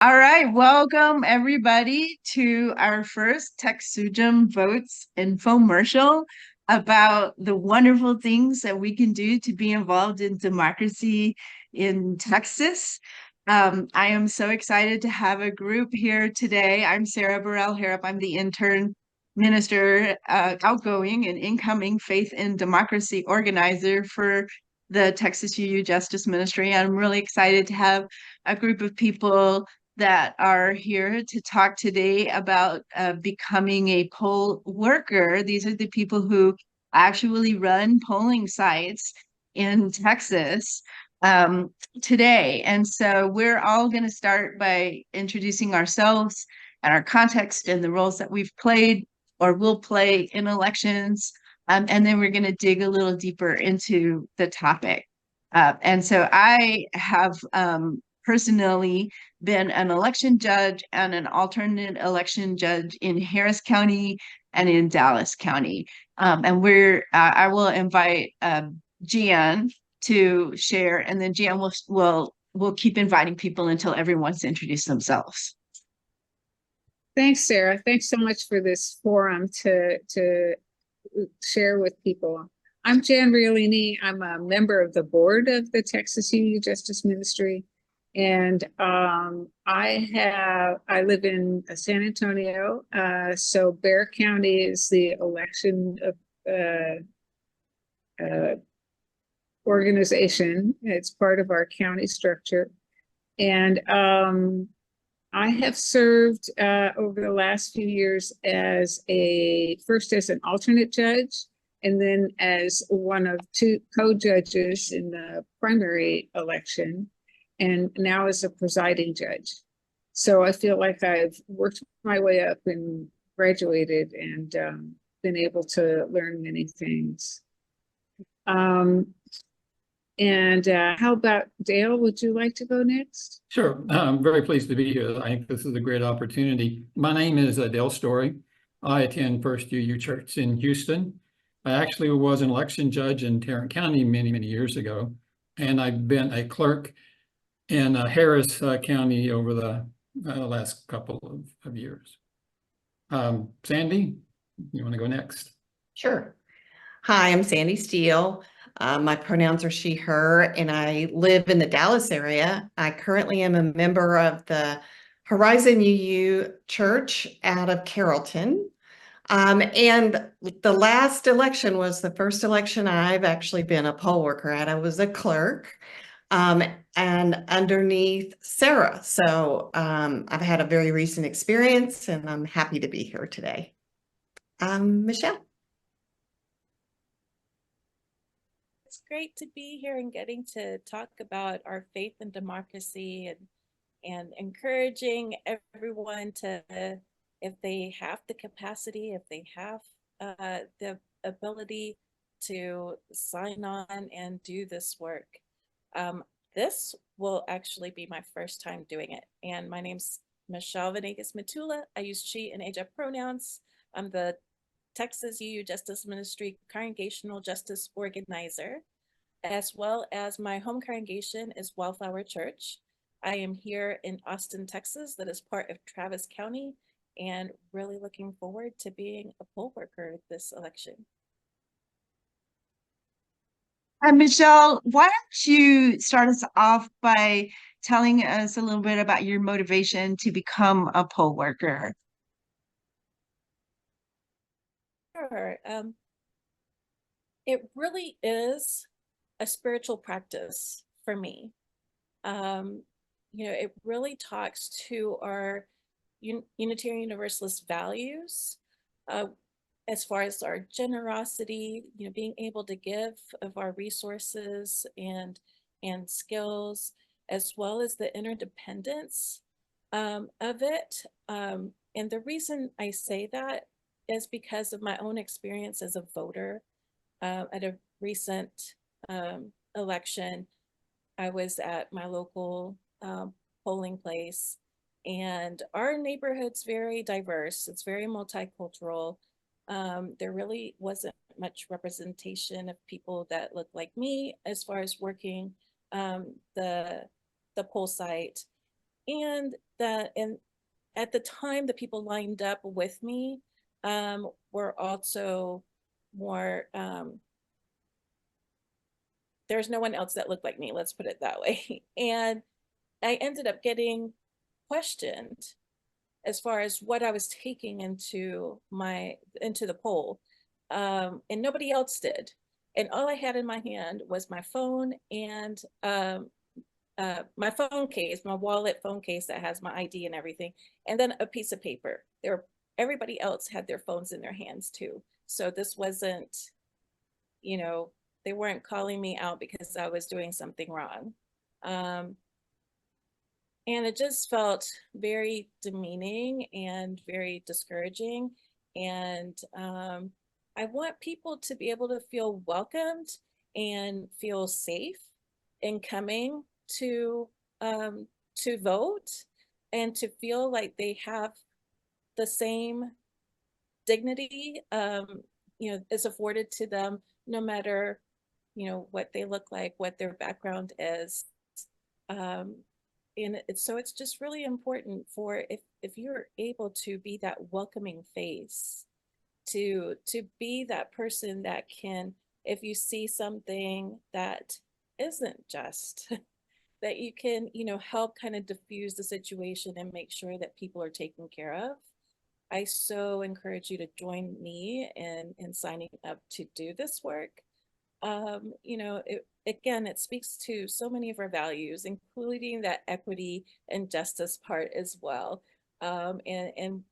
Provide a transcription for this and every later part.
All right, welcome everybody to our first TXUUJM Votes infomercial about the wonderful things that we can do to be involved in democracy in Texas. I am so excited to have a group here today. I'm Sarah Berel-Harrop. I'm the intern minister, outgoing and incoming faith and democracy organizer for the Texas UU Justice Ministry. I'm really excited to have a group of people that are here to talk today about becoming a poll worker. These are the people who actually run polling sites in Texas today. And so we're all going to start by introducing ourselves and our context and the roles that we've played or will play in elections. And then we're going to dig a little deeper into the topic. And so I have personally been an election judge and an alternate election judge in Harris County and in Dallas County. And I will invite Gian to share, and then Gian will keep inviting people until everyone's introduced themselves. Thanks, Sarah. Thanks so much for this forum to share with people. I'm Jan Riolini. I'm a member of the board of the Texas UU Justice Ministry. And I live in San Antonio. So Bexar County is the election organization. It's part of our county structure. And I have served over the last few years first as an alternate judge, and then as one of two co-judges in the primary election, and now as a presiding judge. So I feel like I've worked my way up and graduated and been able to learn many things. How about Dale? Would you like to go next? Sure. I'm very pleased to be here. I think this is a great opportunity. My name is Dale Story. I attend First UU Church in Houston. I actually was an election judge in Tarrant County many, many years ago, and I've been a clerk in Harris County over the last couple of years. Sandy, you want to go next? Sure. Hi, I'm Sandy Steele. My pronouns are she, her, and I live in the Dallas area. I currently am a member of the Horizon UU Church out of Carrollton. And the last election was the first election I've actually been a poll worker at. I was a clerk and underneath Sarah. So I've had a very recent experience and I'm happy to be here today. Michelle. It's great to be here and getting to talk about our faith and democracy and encouraging everyone to, if they have the capacity, if they have the ability to sign on and do this work. This will actually be my first time doing it. And my name's Michelle Venegas Matula. I use she and AJ pronouns. I'm the Texas UU Justice Ministry Congregational Justice Organizer, as well as my home congregation is Wildflower Church. I am here in Austin, Texas, that is part of Travis County, and really looking forward to being a poll worker this election. Michelle, why don't you start us off by telling us a little bit about your motivation to become a poll worker? Sure. It really is a spiritual practice for me. It really talks to our Unitarian Universalist values, as far as our generosity, being able to give of our resources and skills, as well as the interdependence of it. And the reason I say that is because of my own experience as a voter. At a recent election, I was at my local polling place, and our neighborhood's very diverse. It's very multicultural. There really wasn't much representation of people that look like me as far as working the poll site. and at the time, the people lined up with me were also more, there's no one else that looked like me, let's put it that way. And I ended up getting questioned as far as what I was taking into the poll. And nobody else did. And all I had in my hand was my phone and my phone case, my wallet phone case that has my ID and everything, and then a piece of paper. Everybody else had their phones in their hands too. So this wasn't, you know, they weren't calling me out because I was doing something wrong. And it just felt very demeaning and very discouraging. And I want people to be able to feel welcomed and feel safe in coming to vote, and to feel like they have the same dignity, is afforded to them, no matter, what they look like, what their background is. And so it's just really important for, if you're able to be that welcoming face, to be that person that can, if you see something that isn't just, that you can, help kind of diffuse the situation and make sure that people are taken care of. I so encourage you to join me in signing up to do this work. It speaks to so many of our values, including that equity and justice part as well. And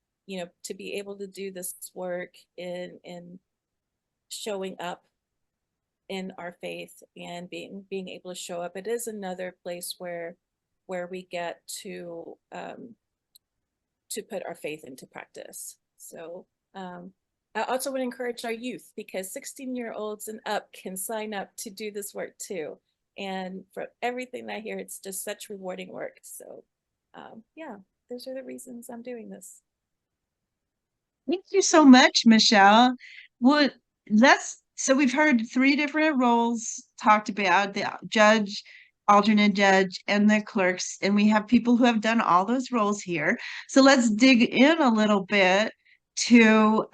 to be able to do this work in showing up in our faith and being able to show up, it is another place where we get to put our faith into practice. So I also would encourage our youth, because 16-year-olds and up can sign up to do this work too. And for everything that I hear, it's just such rewarding work. So yeah, those are the reasons I'm doing this. Thank you so much, Michelle. Well, so we've heard 3 different roles talked about: the judge, alternate judge, and the clerks. And we have people who have done all those roles here. So let's dig in a little bit to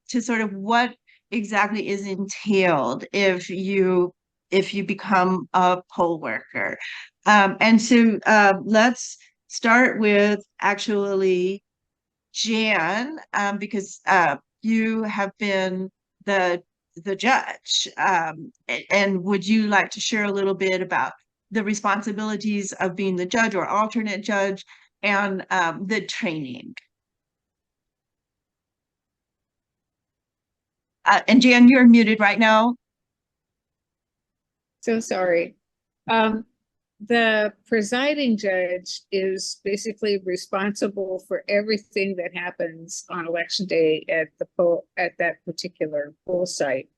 sort of what exactly is entailed if you become a poll worker. And so let's start with actually Jan, because you have been the judge, and would you like to share a little bit about the responsibilities of being the judge or alternate judge, and the training? And Jan, you're muted right now. So sorry. The presiding judge is basically responsible for everything that happens on election day at that particular poll site.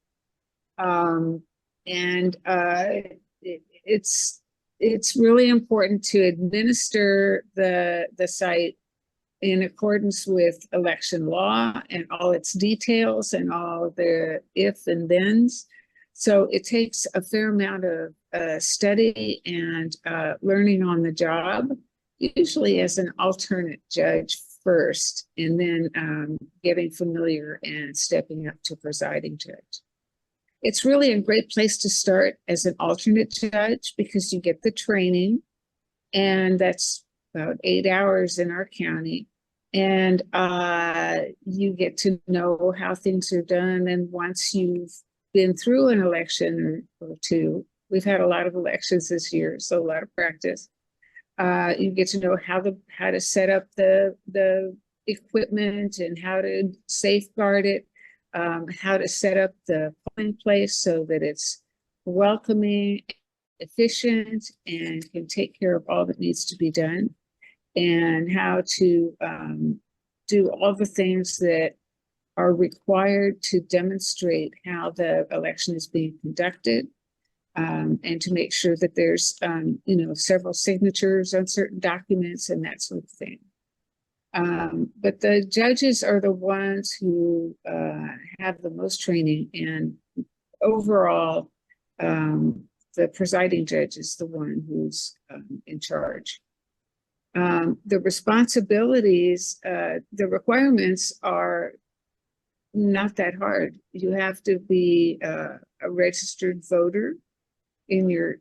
It's really important to administer the site in accordance with election law and all its details and all the if and thens. So it takes a fair amount of study and learning on the job, usually as an alternate judge first, and then getting familiar and stepping up to presiding judge. It's really a great place to start as an alternate judge, because you get the training, and that's about 8 hours in our county. And you get to know how things are done. And once you've been through an election or 2, we've had a lot of elections this year, so a lot of practice. You get to know how to set up the equipment and how to safeguard it, how to set up the polling place so that it's welcoming, efficient, and can take care of all that needs to be done, and how to do all the things that are required to demonstrate how the election is being conducted, and to make sure that there's, several signatures on certain documents and that sort of thing. But the judges are the ones who have the most training, and overall, the presiding judge is the one who's in charge. The responsibilities, the requirements are not that hard. You have to be a registered voter in your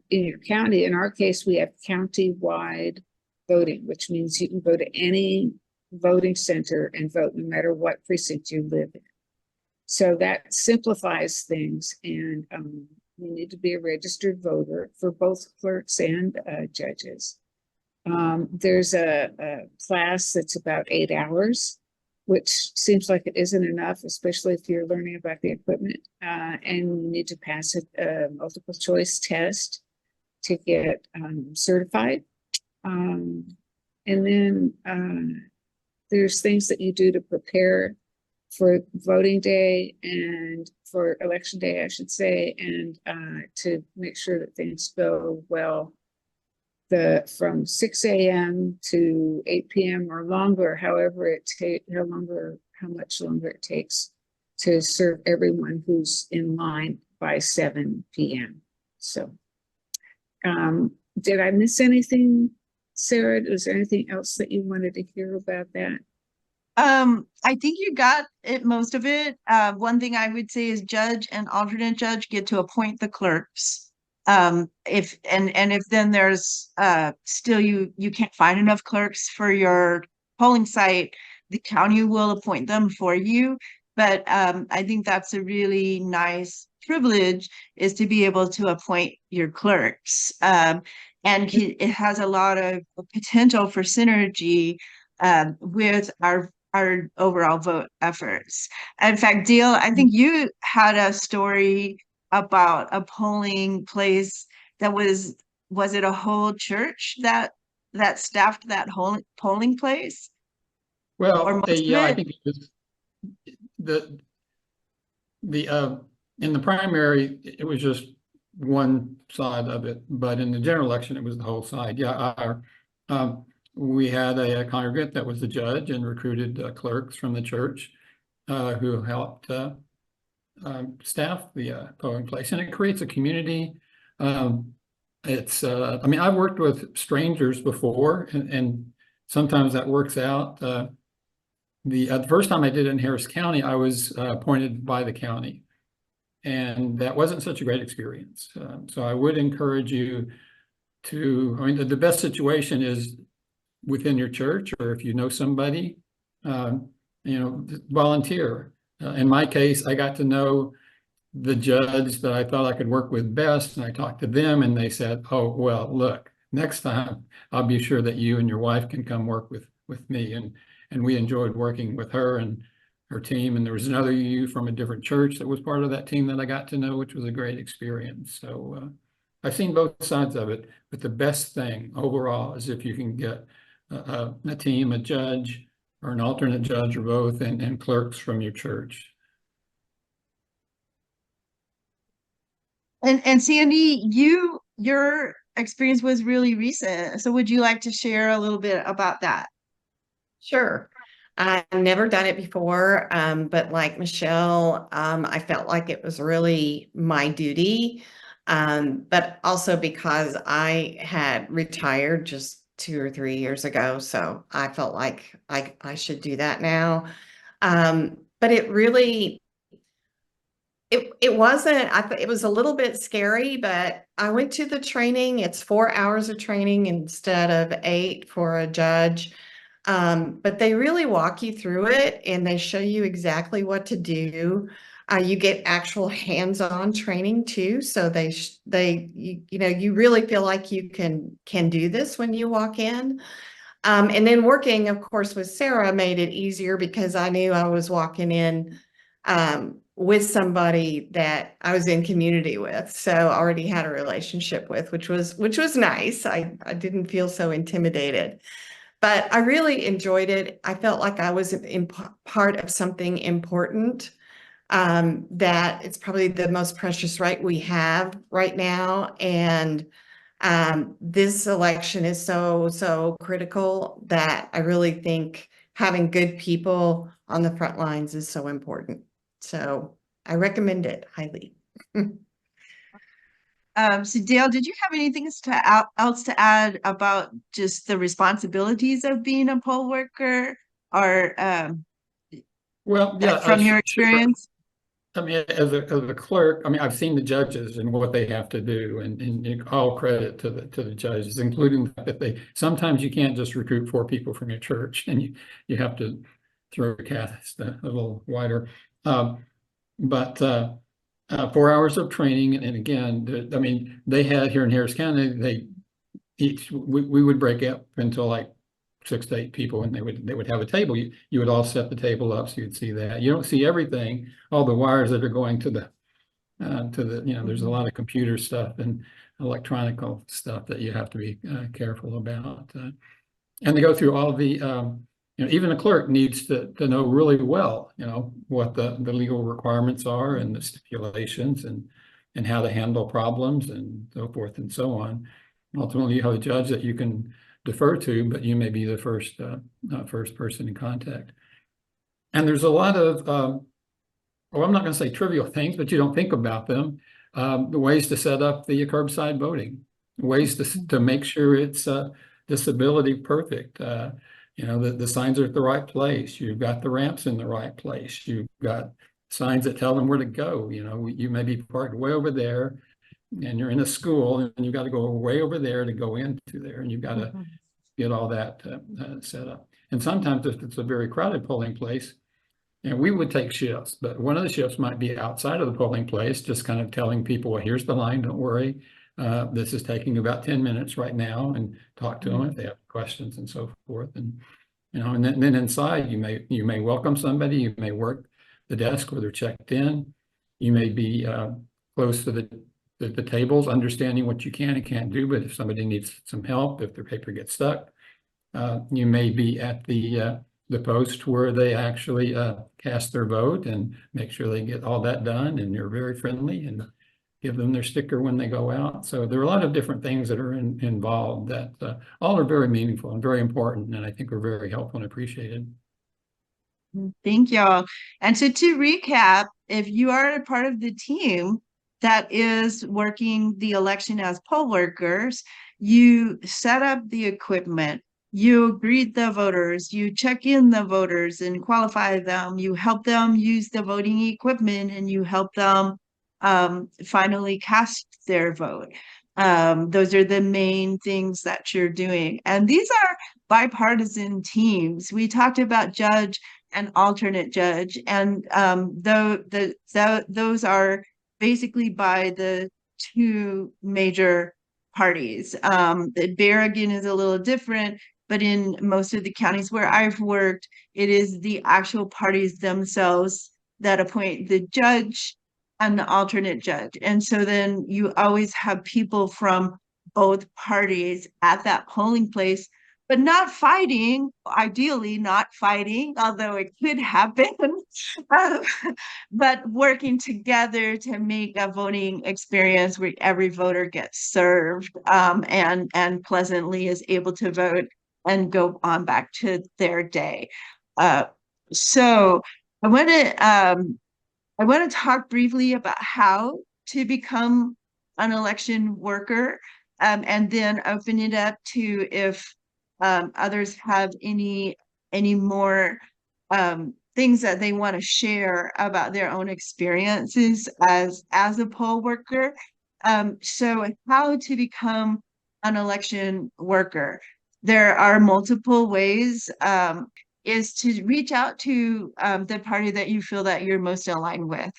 county. In our case, we have county-wide voting, which means you can go to any voting center and vote no matter what precinct you live in. So that simplifies things, and you need to be a registered voter for both clerks and judges. There's a class that's about 8 hours, which seems like it isn't enough, especially if you're learning about the equipment. And you need to pass a multiple choice test to get certified. And then there's things that you do to prepare for voting day and for election day, I should say, and to make sure that things go well. From 6 a.m. to 8 p.m. or longer, however it takes, how much longer it takes to serve everyone who's in line by 7 p.m. So, did I miss anything, Sarah? Was there anything else that you wanted to hear about that? I think you got it, most of it. One thing I would say is judge and alternate judge get to appoint the clerks. If then there's still you can't find enough clerks for your polling site, the county will appoint them for you. But I think that's a really nice privilege, is to be able to appoint your clerks. And it has a lot of potential for synergy with our overall vote efforts. In fact, Dale, I think you had a story about a polling place that was it a whole church that staffed that whole polling place? Or Well, most of yeah, I it? think it was in the primary, it was just one side of it, but in the general election, it was the whole side. Yeah, we had a congregant that was the judge and recruited clerks from the church who helped staff the polling place, and it creates a community. It's I mean, I've worked with strangers before, and sometimes that works out. The first time I did it in Harris County, I was appointed by the county, and that wasn't such a great experience. So I would encourage you to, I mean, the best situation is within your church, or if you know somebody, volunteer. In my case, I got to know the judge that I thought I could work with best, and I talked to them, and they said, "Oh, well, look, next time I'll be sure that you and your wife can come work with me." And we enjoyed working with her and her team. And there was another UU from a different church that was part of that team that I got to know, which was a great experience. So I've seen both sides of it, but the best thing overall is if you can get a team, a judge, or an alternate judge, or both, and clerks from your church. And Sandy, your experience was really recent. So would you like to share a little bit about that? Sure. I've never done it before, but like Michelle, I felt like it was really my duty, but also because I had retired just 2 or 3 years ago, so I felt like I should do that now. But it really, it wasn't, it was a little bit scary, but I went to the training. It's 4 hours of training instead of 8 for a judge. But they really walk you through it, and they show you exactly what to do. You get actual hands-on training too. So you really feel like you can do this when you walk in. And then working, of course, with Sarah made it easier because I knew I was walking in with somebody that I was in community with, so I already had a relationship with, which was nice. I didn't feel so intimidated. But I really enjoyed it. I felt like I was part of something important, that it's probably the most precious right we have right now. And this election is so critical that I really think having good people on the front lines is so important. So I recommend it highly. So Dale, did you have anything else to add about just the responsibilities of being a poll worker, or Well, yeah, from your sure. experience? I mean, as a clerk, I mean, I've seen the judges and what they have to do, and all credit to the judges, including that they sometimes you can't just recruit 4 people from your church, and you have to throw your cast a little wider. But 4 hours of training, and again, I mean, they had here in Harris County, we would break up into like 6 to 8 people, and they would have a table. You would all set the table up so you'd see that. You don't see everything, all the wires that are going to the there's a lot of computer stuff and electronic stuff that you have to be careful about. And they go through all the even a clerk needs to know really well, what the legal requirements are and the stipulations and how to handle problems and so forth and so on. Ultimately, you have a judge that you can defer to, but you may be the first person in contact. And there's a lot of, well, I'm not going to say trivial things, but you don't think about them. The ways to set up the curbside voting, ways to make sure it's disability perfect. The signs are at the right place. You've got the ramps in the right place. You've got signs that tell them where to go. You may be parked way over there, and you're in a school, and you've got to go way over there to go into there, and you've got to get all that set up. And sometimes if it's a very crowded polling place, we would take shifts, but one of the shifts might be outside of the polling place, just kind of telling people, well, here's the line, don't worry. This is taking about 10 minutes right now, and talk to them if they have questions and so forth. And and then inside you may welcome somebody, you may work the desk where they're checked in, you may be close to the tables, understanding what you can and can't do. But if somebody needs some help, if their paper gets stuck, you may be at the post where they actually cast their vote and make sure they get all that done, and you're very friendly and give them their sticker when they go out. So there are a lot of different things that are involved that all are very meaningful and very important, and I think are very helpful and appreciated. Thank y'all. And so to recap, if you are a part of the team that is working the election as poll workers, you set up the equipment, you greet the voters, you check in the voters and qualify them, you help them use the voting equipment, and you help them finally cast their vote. Those are the main things that you're doing. And these are bipartisan teams. We talked about judge and alternate judge, and those are basically by the 2 major parties. The Berrigan is a little different, but in most of the counties where I've worked, it is the actual parties themselves that appoint the judge and the alternate judge. And so then you always have people from both parties at that polling place, but not fighting, ideally not fighting, although it could happen, but working together to make a voting experience where every voter gets served and pleasantly is able to vote and go on back to their day. So I want to talk briefly about how to become an election worker, and then open it up to if others have any more things that they want to share about their own experiences as a poll worker. So how to become an election worker. There are multiple ways. Is to reach out to the party that you feel that you're most aligned with,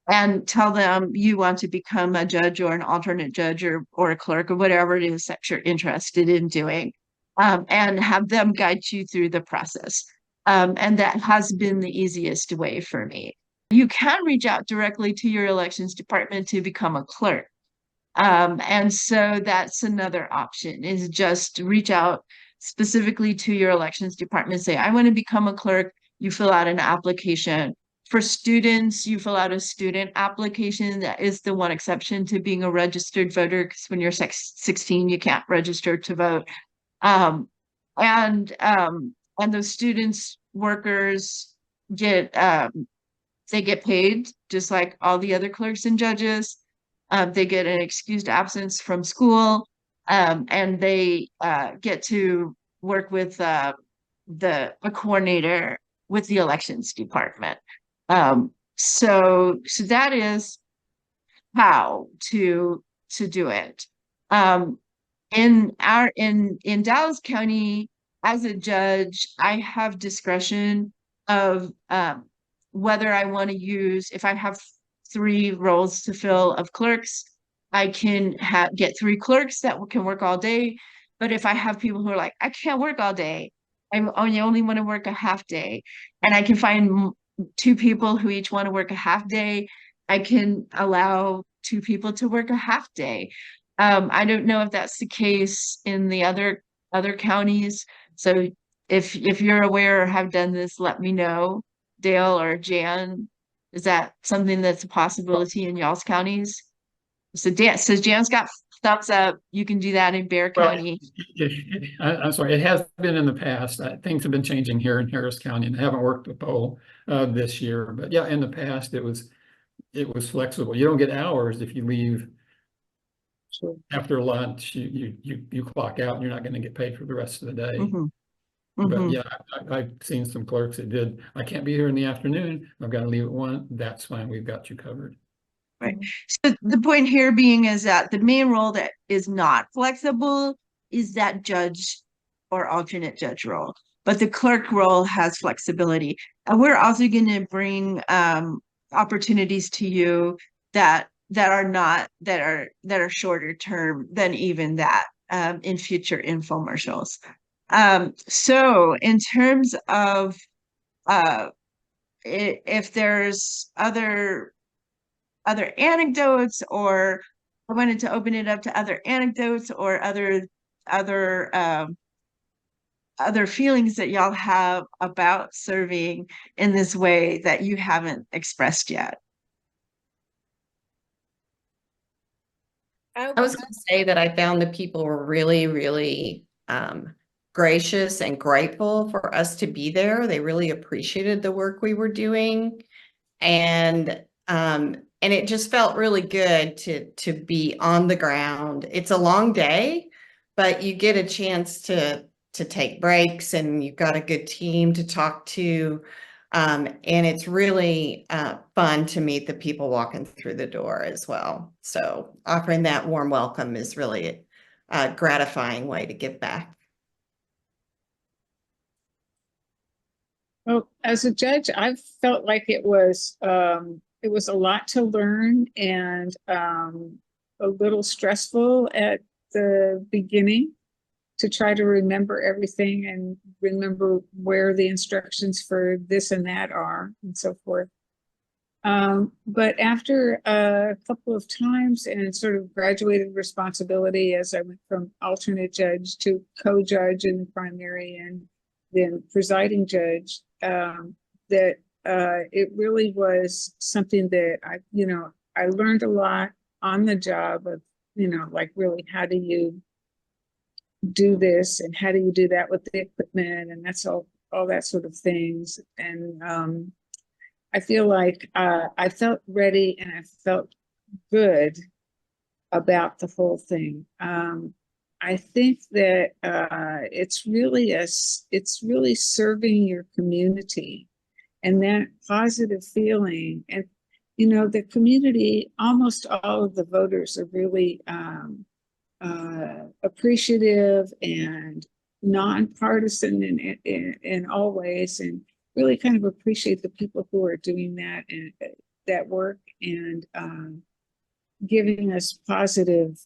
and tell them you want to become a judge or an alternate judge or a clerk or whatever it is that you're interested in doing, and have them guide you through the process. And that has been the easiest way for me. You can reach out directly to your elections department to become a clerk. And so that's another option, is just reach out specifically to your elections department, say, I want to become a clerk. You fill out an application. For students, you fill out a student application. That is the one exception to being a registered voter, because when you're 16, you can't register to vote. And those students, workers get they get paid just like all the other clerks and judges. They get an excused absence from school, and they get to work with a coordinator with the elections department. So that is how to do it. In Dallas County, as a judge, I have discretion of whether I want to use, if I have 3 roles to fill of clerks, I can get 3 clerks that can work all day. But if I have people who are like, I can't work all day, I only want to work a half day, and I can find 2 people who each want to work a half day, I can allow 2 people to work a half day. I don't know if that's the case in the other counties. So if you're aware or have done this, let me know, Dale or Jan. Is that something that's a possibility in y'all's counties? So Jan's got thumbs up. You can do that in Bexar County. I'm sorry, it has been in the past. Things have been changing here in Harris County, and I haven't worked a poll this year. But yeah, in the past, it was flexible. You don't get hours if you leave after lunch. You clock out, and you're not going to get paid for the rest of the day. But yeah, I've seen some clerks that did, I can't be here in the afternoon, I've got to leave at 1. That's fine, we've got you covered. Right. So the point here being is that the main role that is not flexible is that judge or alternate judge role, but the clerk role has flexibility. And we're also going to bring opportunities to you that are shorter term than even that in future infomercials. So in terms of if there's other anecdotes, or I wanted to open it up to other anecdotes or other feelings that y'all have about serving in this way that you haven't expressed yet. I was going to say that I found that people were really, really gracious and grateful for us to be there. They really appreciated the work we were doing. And it just felt really good to be on the ground. It's a long day, but you get a chance to take breaks, and you've got a good team to talk to. And it's really fun to meet the people walking through the door as well. So offering that warm welcome is really a gratifying way to give back. Well, as a judge, I've felt like it was a lot to learn, and a little stressful at the beginning to try to remember everything and remember where the instructions for this and that are and so forth. But after a couple of times and sort of graduated responsibility as I went from alternate judge to co-judge in the primary and then presiding judge, that it really was something that I learned a lot on the job of, like really how do you do this and how do you do that with the equipment, and that's all that sort of things. And I feel like I felt ready and I felt good about the whole thing. I think that it's really serving your community, and that positive feeling. And the community, almost all of the voters are really appreciative and nonpartisan in all ways, and really kind of appreciate the people who are doing that and that work, and giving us positive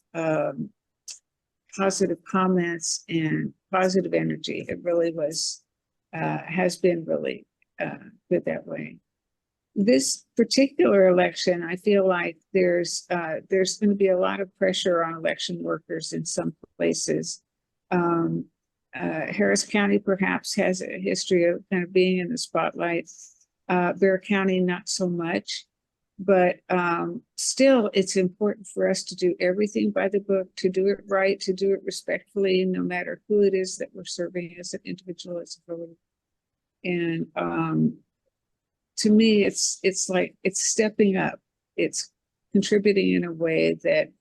comments and positive energy. It really was has been really good that way. This particular election, I feel like there's going to be a lot of pressure on election workers in some places. Harris County perhaps has a history of kind of being in the spotlight. Bexar County, not so much. But still, it's important for us to do everything by the book, to do it right, to do it respectfully, no matter who it is that we're serving as an individual, as a voter. And to me, it's like it's stepping up. It's contributing in a way that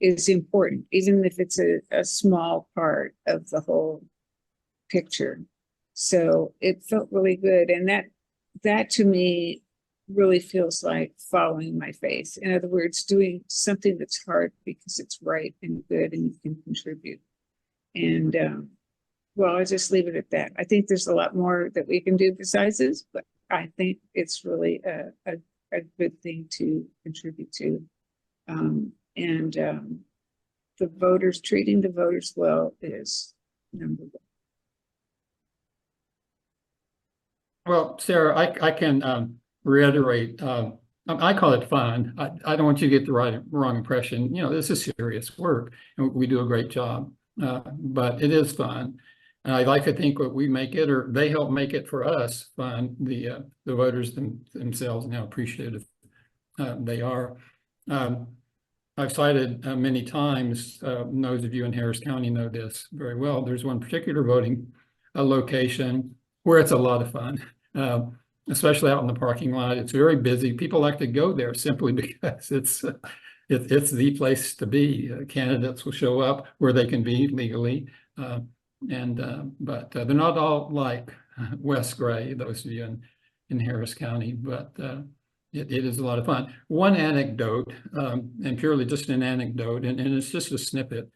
is important, even if it's a small part of the whole picture. So it felt really good. And that to me really feels like following my faith. In other words, doing something that's hard because it's right and good and you can contribute. And well, I'll just leave it at that. I think there's a lot more that we can do besides this, but I think it's really a good thing to contribute to. The voters, treating the voters well is number one. Well, Sarah, I can reiterate, I call it fun. I don't want you to get the wrong impression. You know, this is serious work and we do a great job, but it is fun. And I like to think what we make it, or they help make it for us, fun, the voters themselves, and how appreciative they are. I've cited many times, those of you in Harris County know this very well. There's one particular voting location where it's a lot of fun, especially out in the parking lot. It's very busy. People like to go there simply because it's the place to be. Candidates will show up where they can be legally, but they're not all like West Gray, those of you in Harris County, but it is a lot of fun. One anecdote, and purely just an anecdote, and it's just a snippet,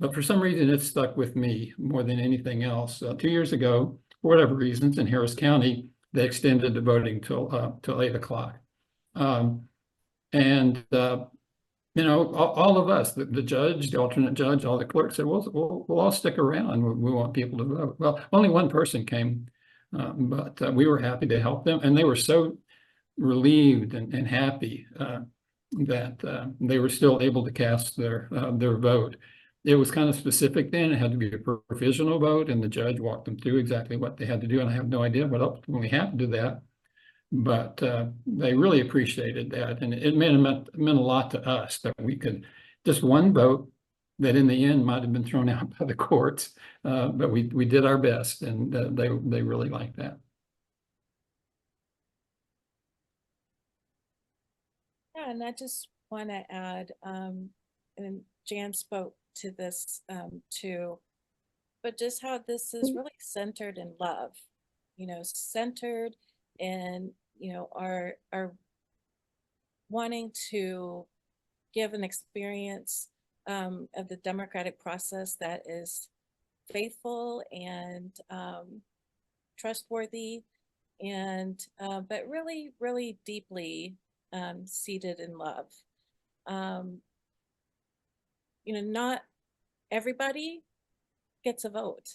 but for some reason it stuck with me more than anything else. 2 years ago, for whatever reasons, in Harris County, they extended the voting till 8 o'clock. You know, all of us, the judge, the alternate judge, all the clerks said, we'll all stick around. We want people to vote. Well, only one person came, but we were happy to help them. And they were so relieved and happy that they were still able to cast their vote. It was kind of specific then. It had to be a provisional vote, and the judge walked them through exactly what they had to do. And I have no idea what ultimately happened to that. But they really appreciated that, and it meant a lot to us that we could, just one vote that in the end might have been thrown out by the courts, but we did our best, and they really liked that. Yeah, and I just want to add, and Jan spoke to this too, but just how this is really centered in love, you know, centered in, you know, our wanting to give an experience of the democratic process that is faithful and trustworthy, and but really, really deeply seated in love. You know, not everybody gets a vote.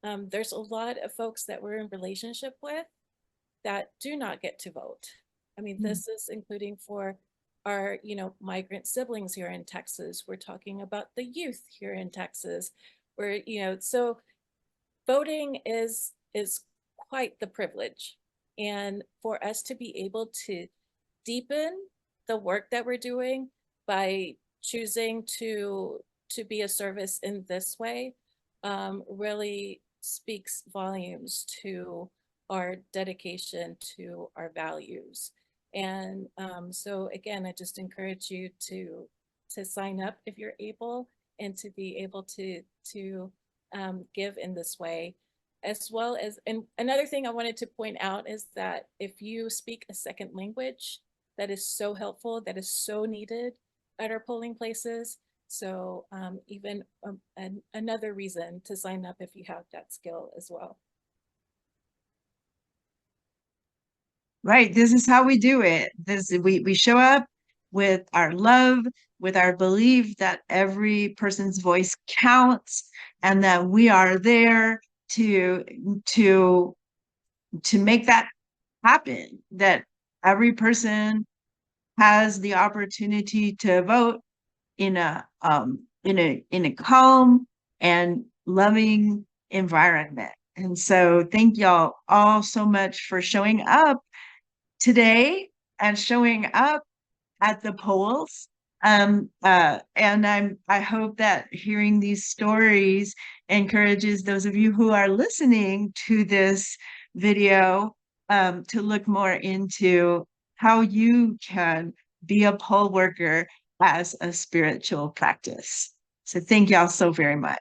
There's a lot of folks that we're in relationship with that do not get to vote. I mean, this is including for our, you know, migrant siblings here in Texas. We're talking about the youth here in Texas, where, you know, so voting is quite the privilege. And for us to be able to deepen the work that we're doing by choosing to be a service in this way really speaks volumes to our dedication to our values. And so again, I just encourage you to sign up if you're able, and to be able to give in this way, as well as, and another thing I wanted to point out is that if you speak a second language, that is so helpful, that is so needed at our polling places. So even another reason to sign up if you have that skill as well. Right. This is how we do it. We show up with our love, with our belief that every person's voice counts, and that we are there to make that happen, that every person has the opportunity to vote in a calm and loving environment. And so thank y'all all so much for showing up today and showing up at the polls. And I hope that hearing these stories encourages those of you who are listening to this video to look more into how you can be a poll worker as a spiritual practice. So thank y'all so very much.